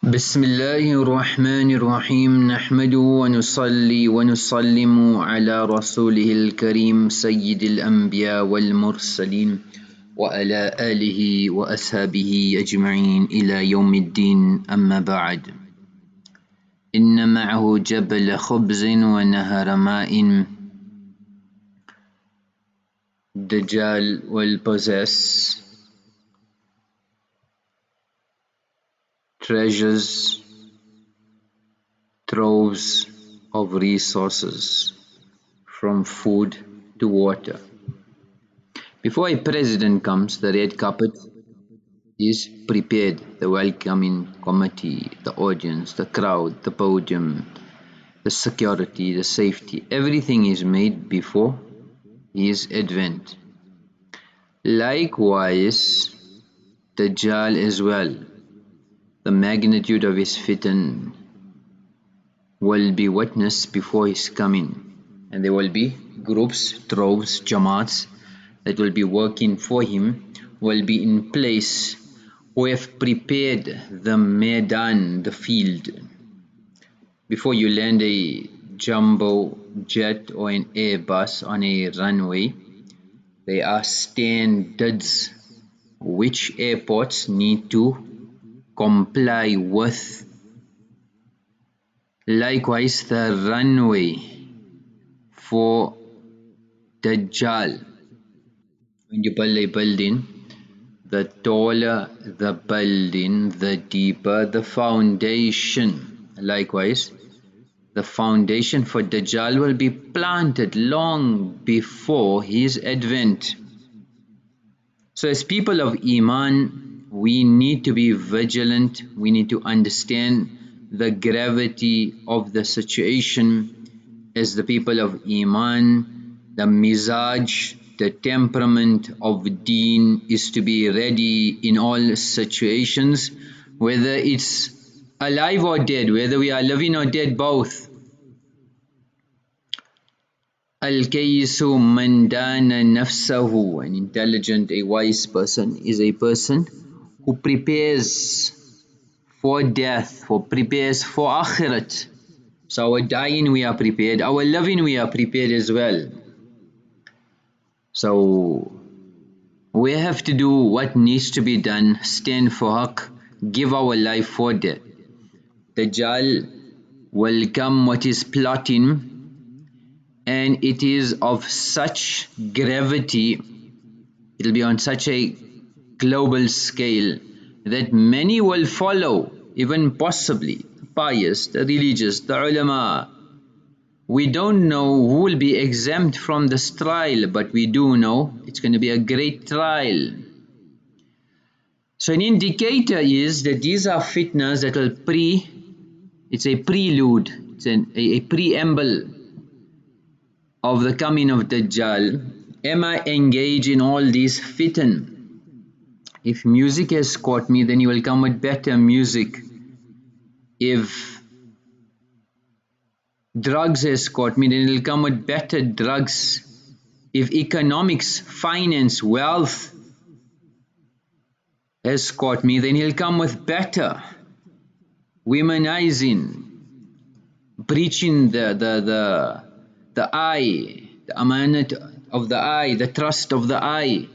بسم الله الرحمن الرحيم نحمده ونصلي ونسلم على رسوله الكريم سيد الأنبياء والمرسلين وعلى آله وأصحابه أجمعين إلى يوم الدين. أما بعد، إن معه جبل خبز ونهر ماء. Dajjal will possess treasures, troves of resources, from food to water. Before a president comes, the red carpet is prepared, the welcoming committee, the audience, the crowd, the podium, the security, the safety, everything is made before his advent. Likewise, Dajjal as well, the magnitude of his fitan will be witnessed before his coming, and there will be groups, troves, jamaats that will be working for him, will be in place, who have prepared the Maidan, the field. Before you land a jumbo jet or an Airbus on a runway, there are standards which airports need to comply with. Likewise, the runway for Dajjal. When you build a building, the taller the building, the deeper the foundation. Likewise, the foundation for Dajjal will be planted long before his advent. So as people of Iman, we need to be vigilant, we need to understand the gravity of the situation. As the people of Iman, the mizaj, the temperament of deen is to be ready in all situations, whether it's alive or dead, whether we are living or dead, both. Al-Kaysu man dana nafsahu. An intelligent, a wise person is a person who prepares for death, who prepares for akhirat. So our dying we are prepared, our living we are prepared as well. So we have to do what needs to be done, stand for haqq, give our life for that. Dajjal will come what is plotting, and it is of such gravity, it will be on such a global scale that many will follow, even possibly the pious, the religious, the ulama. We don't know who will be exempt from this trial, but we do know it's going to be a great trial. So an indicator is that these are fitnas that will it's a prelude, it's a preamble of the coming of Dajjal. Am I engaged in all these fitan? If music has caught me, then you will come with better music. If drugs has caught me, then it will come with better drugs. If economics, finance, wealth has caught me, then he'll come with better. Womanizing, breaching the eye, the amanat of the eye, the trust of the eye.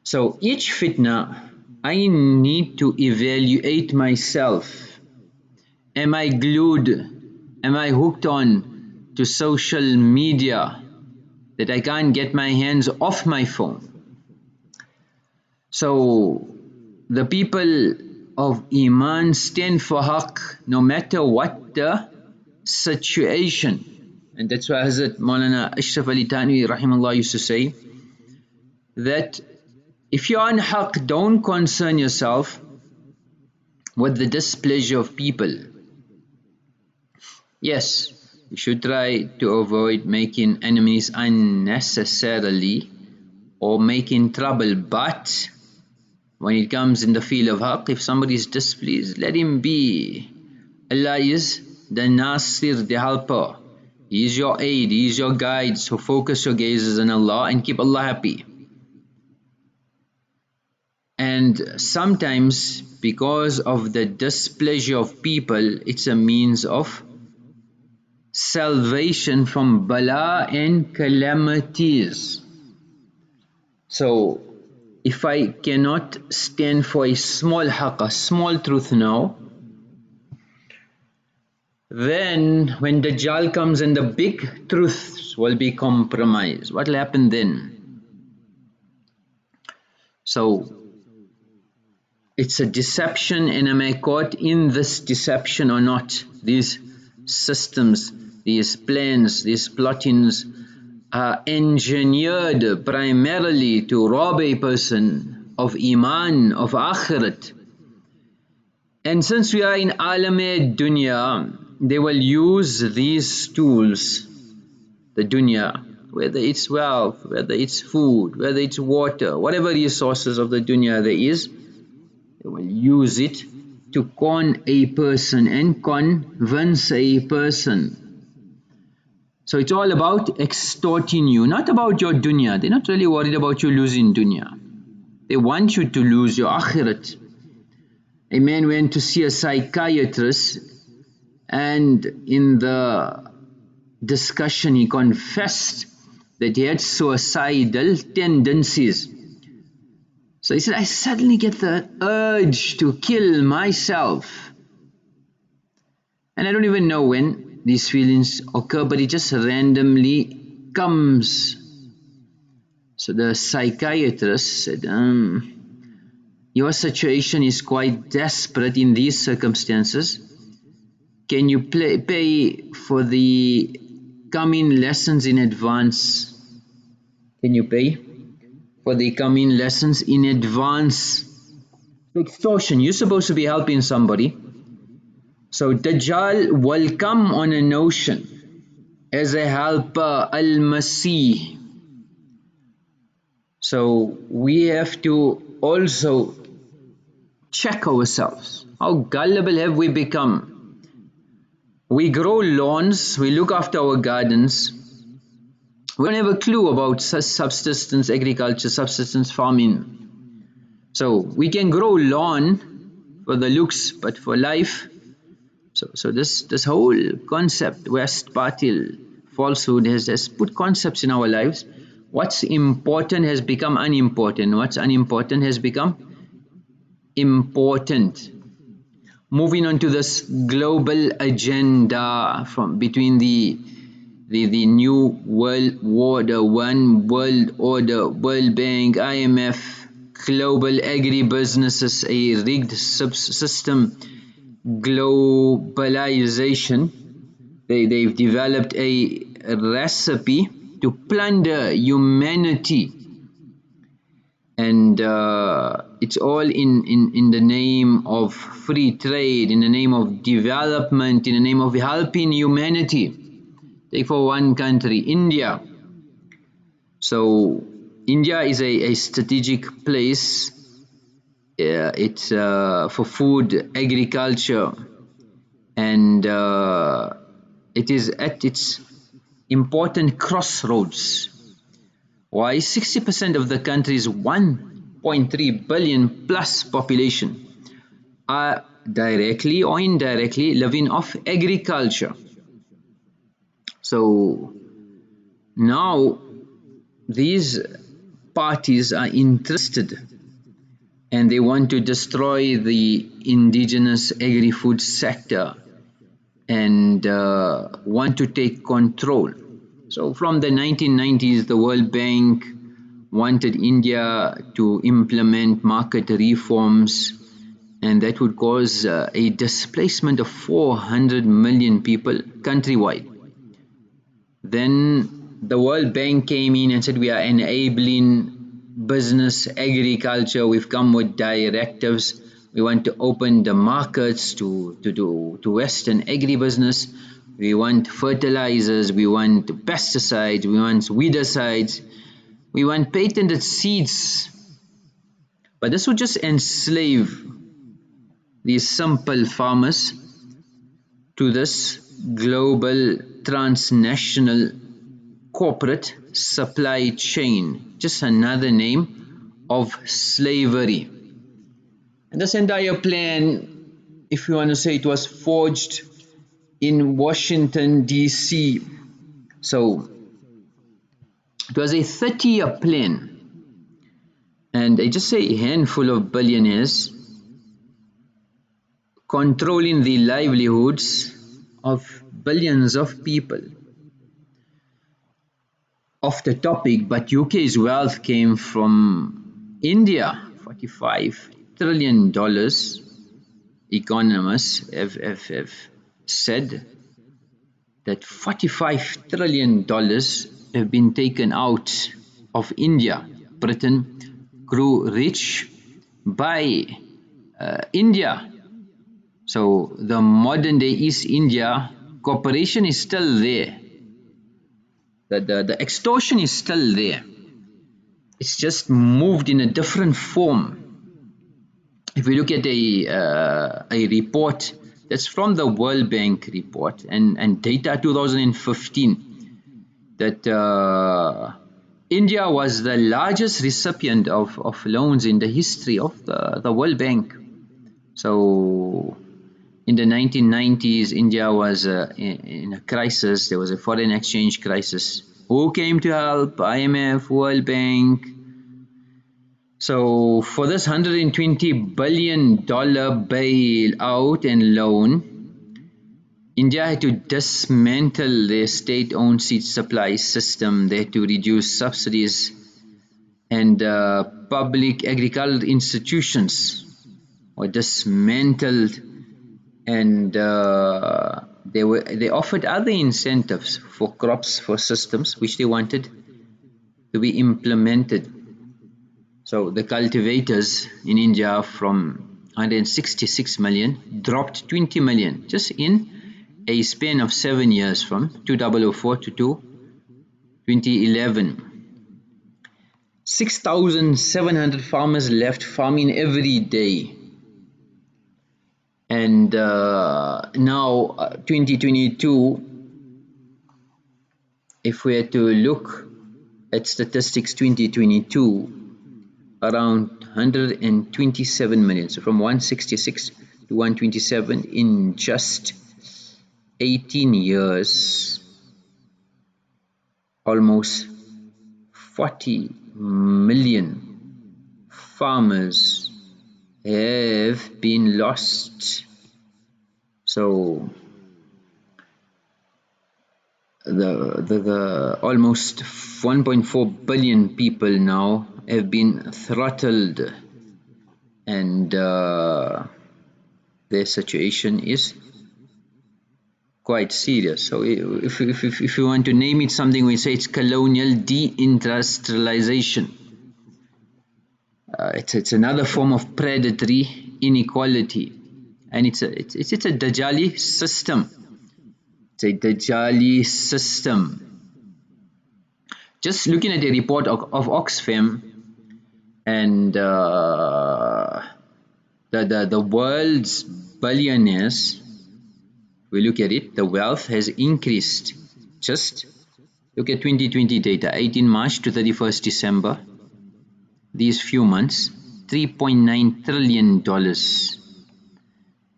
So each fitna, I need to evaluate myself. Am I glued? Am I hooked on to social media that I can't get my hands off my phone? So the people of Iman stand for haqq no matter what the situation. And that's why Hazrat Maulana Ashraf Ali Thanwi rahimahullah used to say that if you're on haqq, don't concern yourself with the displeasure of people. Yes, you should try to avoid making enemies unnecessarily or making trouble, but when it comes in the field of haqq, if somebody is displeased, let him be. Allah is the Nasir, the helper. He is your aid, He is your guide. So focus your gazes on Allah and keep Allah happy. and sometimes because of the displeasure of people, it's a means of salvation from bala and calamities. So if I cannot stand for a small haqq, a small truth now, then when Dajjal comes and the big truths will be compromised, what will happen then? So it's a deception, and am I caught in this deception or not? These systems, these plans, these plottings are engineered primarily to rob a person of Iman, of Akhirat. And since we are in Alam-e-Dunya, they will use these tools, the dunya, whether it's wealth, whether it's food, whether it's water, whatever resources of the dunya there is, they will use it to con a person and convince a person. So it's all about extorting you, not about your dunya. They're not really worried about you losing dunya. They want you to lose your akhirat. A man went to see a psychiatrist, and in the discussion he confessed that he had suicidal tendencies. So he said, I suddenly get the urge to kill myself. And I don't even know when these feelings occur, but it just randomly comes. So the psychiatrist said, your situation is quite desperate in these circumstances. Can you pay for the coming lessons in advance? Can you pay for the coming lessons in advance? Extortion. You're supposed to be helping somebody. So Dajjal will come on a notion as a helper, Al-Masih. So we have to also check ourselves. How gullible have we become? We grow lawns, we look after our gardens. We don't have a clue about subsistence agriculture, subsistence farming. So we can grow lawn for the looks, but for life. So this whole concept, West Batil, falsehood has put concepts in our lives. What's important has become unimportant. What's unimportant has become important. Moving on to this global agenda from between the new world order, one world order, World Bank, IMF, global agribusinesses, a rigged system, globalization. They've developed a recipe to plunder humanity, and it's all in the name of free trade, in the name of development, in the name of helping humanity. Take for one country, India. So India is a strategic place. It's for food, agriculture, and it is at its important crossroads. Why? 60% of the country's 1.3 billion plus population are directly or indirectly living off agriculture. So now these parties are interested, and they want to destroy the indigenous agri-food sector and want to take control. So from the 1990s, the World Bank wanted India to implement market reforms, and that would cause a displacement of 400 million people countrywide. Then the World Bank came in and said, we are enabling business, agriculture, we've come with directives, we want to open the markets to Western agribusiness. We want fertilizers, we want pesticides, we want weedicides, we want patented seeds. But this would just enslave these simple farmers to this global transnational corporate supply chain, just another name of slavery. And this entire plan, if you want to say, it was forged in Washington DC. So it was a 30-year plan, and I just say a handful of billionaires controlling the livelihoods of billions of people. Off the topic, but UK's wealth came from India. $45 trillion. Economists have said that $45 trillion have been taken out of India. Britain grew rich by India. So the modern day East India Corporation is still there. The extortion is still there. It's just moved in a different form. If we look at a report that's from the World Bank report and data 2015, that India was the largest recipient of loans in the history of the World Bank. So in the 1990s, India was in a crisis. There was a foreign exchange crisis. Who came to help? IMF, World Bank. So for this $120 billion bailout and loan, India had to dismantle their state-owned seed supply system. They had to reduce subsidies, and public agricultural institutions were dismantled, and they offered other incentives for crops, for systems which they wanted to be implemented. So the cultivators in India from 166 million dropped 20 million just in a span of 7 years, from 2004 to 2011. 6,700 farmers left farming every day. And now 2022, if we are to look at statistics 2022, around 127 million, so from 166 to 127 in just 18 years. Almost 40 million farmers have been lost. So the almost 1.4 billion people now have been throttled, and their situation is quite serious. So if you want to name it something, we say it's colonial de-industrialisation. It's another form of predatory inequality, and it's a Dajjali system. It's a Dajjali system. Just looking at a report of Oxfam, and the world's billionaires, we look at it, the wealth has increased. Just look at 2020 data, 18 March to 31st December, these few months, $3.9 trillion,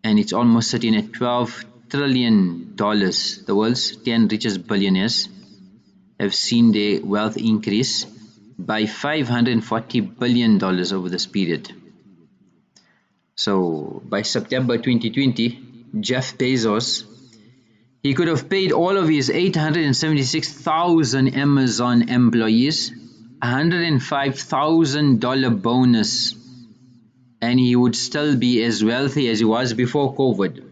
and it's almost sitting at $12 trillion. The world's 10 richest billionaires have seen their wealth increase by $540 billion over this period. So by September 2020, Jeff Bezos, he could have paid all of his 876,000 Amazon employees $105,000 bonus, and he would still be as wealthy as he was before COVID.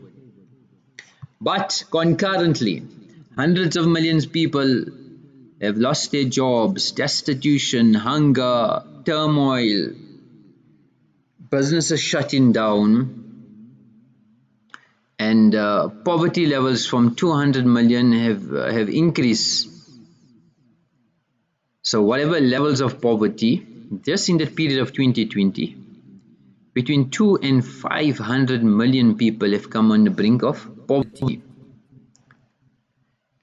But concurrently, hundreds of millions of people have lost their jobs, destitution, hunger, turmoil, businesses shutting down, and poverty levels from 200 million have increased. So whatever levels of poverty, just in that period of 2020, between 2 and 500 million people have come on the brink of poverty.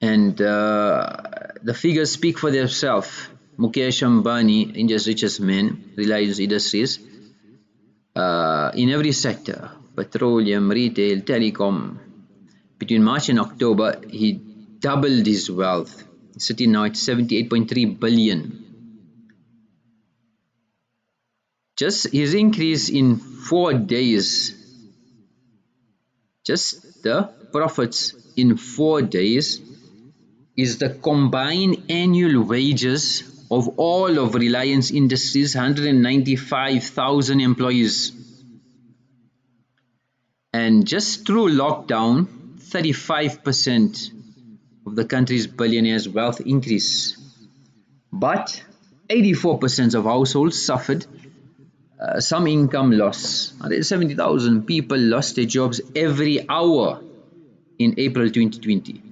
And the figures speak for themselves. Mukesh Ambani, India's richest man, Reliance Industries, in every sector: petroleum, retail, telecom. Between March and October, he doubled his wealth, sitting now at 78.3 billion. Just his increase in 4 days, just the profits in 4 days, is the combined annual wages of all of Reliance Industries' 195,000 employees. And just through lockdown, 35% of the country's billionaires' wealth increase. But 84% of households suffered some income loss. 170,000 people lost their jobs every hour in April 2020.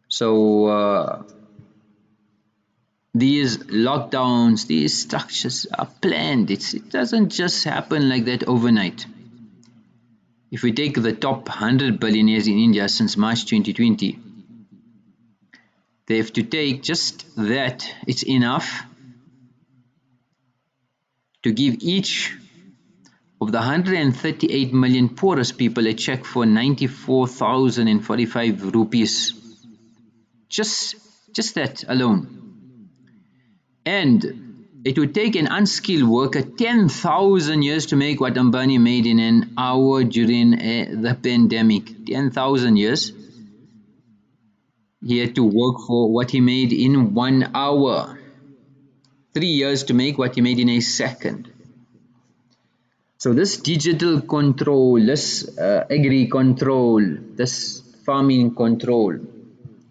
So these lockdowns, these structures are planned. It doesn't just happen like that overnight. If we take the top 100 billionaires in India since March 2020, they have to take just that. It's enough to give each of the 138 million poorest people a check for 94,045 rupees. Just that alone. And it would take an unskilled worker 10,000 years to make what Ambani made in an hour during the pandemic. 10,000 years. He had to work for what he made in 1 hour. 3 years to make what he made in a second. So this digital control, this agri control, this farming control.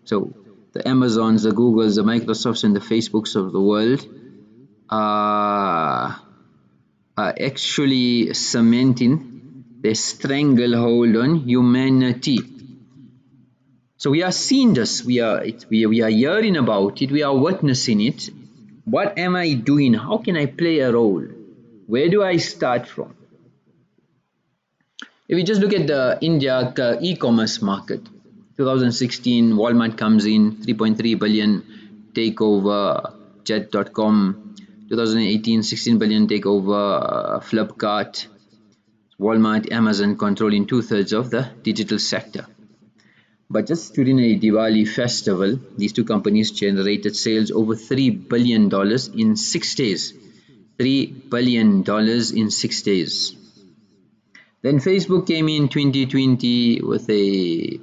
So the Amazons, the Googles, the Microsofts and the Facebooks of the world are actually cementing their stranglehold on humanity. So we are seeing this, we are hearing about it, we are witnessing it. What am I doing? How can I play a role? Where do I start from? If you just look at the India e-commerce market, 2016 Walmart comes in, 3.3 billion takeover Jet.com. 2018 16 billion takeover Flipkart. Walmart, Amazon controlling 2/3 of the digital sector. But just during a Diwali festival, these two companies generated sales over $3 billion in 6 days. $3 billion in 6 days. Then Facebook came in 2020 with a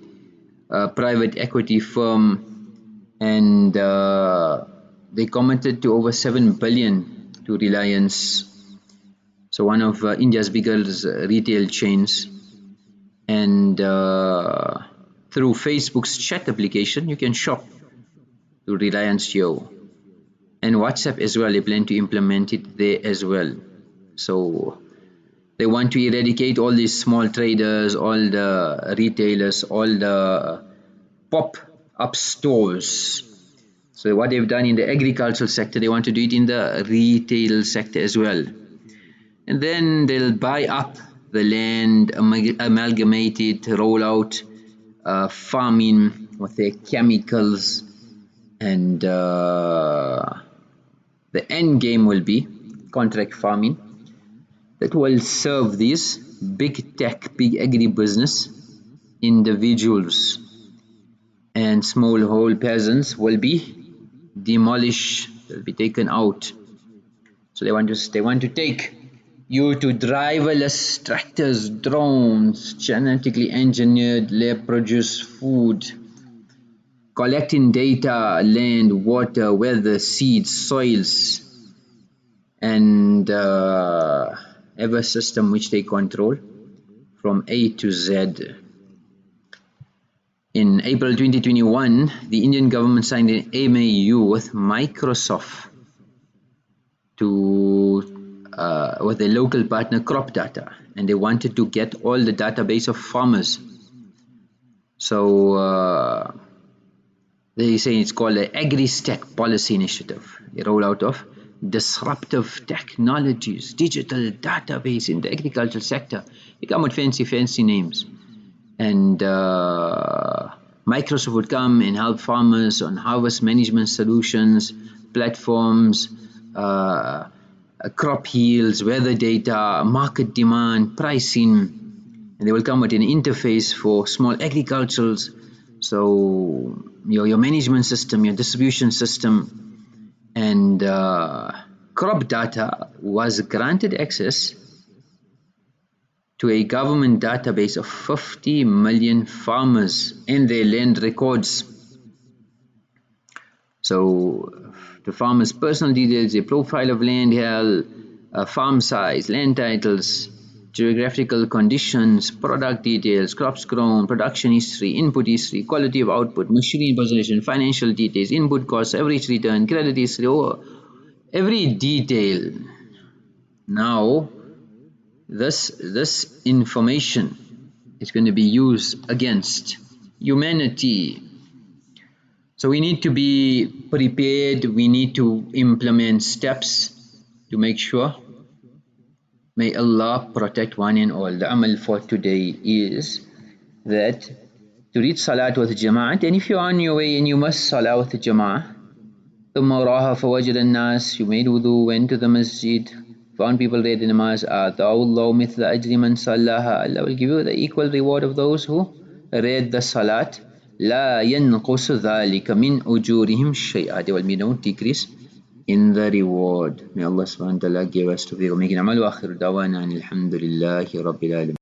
private equity firm, and they committed to over 7 billion to Reliance, so one of India's biggest retail chains. And through Facebook's chat application, you can shop to Reliance Jio, and WhatsApp as well. They plan to implement it there as well. So they want to eradicate all these small traders, all the retailers, all the pop-up stores. So what they've done in the agricultural sector, they want to do it in the retail sector as well. And then they'll buy up the land, amalgamate it, roll out farming with their chemicals, and the end game will be contract farming that will serve these big tech, big agribusiness individuals, and smallholder peasants will be demolished, they'll be taken out. So they want to take you to driverless tractors, drones, genetically engineered lab produced food, collecting data, land, water, weather, seeds, soils, and every system which they control from A to Z. In April 2021, the Indian government signed an MAU with Microsoft with a local partner, Crop Data, and they wanted to get all the database of farmers. So they say it's called the Agri-Stack Policy Initiative, a rollout of disruptive technologies, digital database in the agricultural sector. They come with fancy names. And Microsoft would come and help farmers on harvest management solutions, platforms, crop yields, weather data, market demand, pricing, and they will come with an interface for small agriculturals. So your management system, your distribution system, and crop data was granted access to a government database of 50 million farmers and their land records. So the farmer's personal details, a profile of land held, farm size, land titles, geographical conditions, product details, crops grown, production history, input history, quality of output, machinery in possession, financial details, input costs, average return, credit history, every detail. Now this information is going to be used against humanity. So we need to be prepared, we need to implement steps to make sure. May Allah protect one and all. The amal for today is that to read salat with jama'at, and if you're on your way and you must salat with jama'at, ثم راها فوجد الناس, you made wudu, went to the masjid, found people read the namaz, آتاه الله مثل أجر من صلاها, Allah will give you the equal reward of those who read the salat. لا ينقص ذلك من أجورهم شيئا, there will be no decrease in the reward. May Allah subhanahu wa ta'ala give us tawfiq wa make it amal wa akhiru dawana alhamdulillahi rabbil alamin.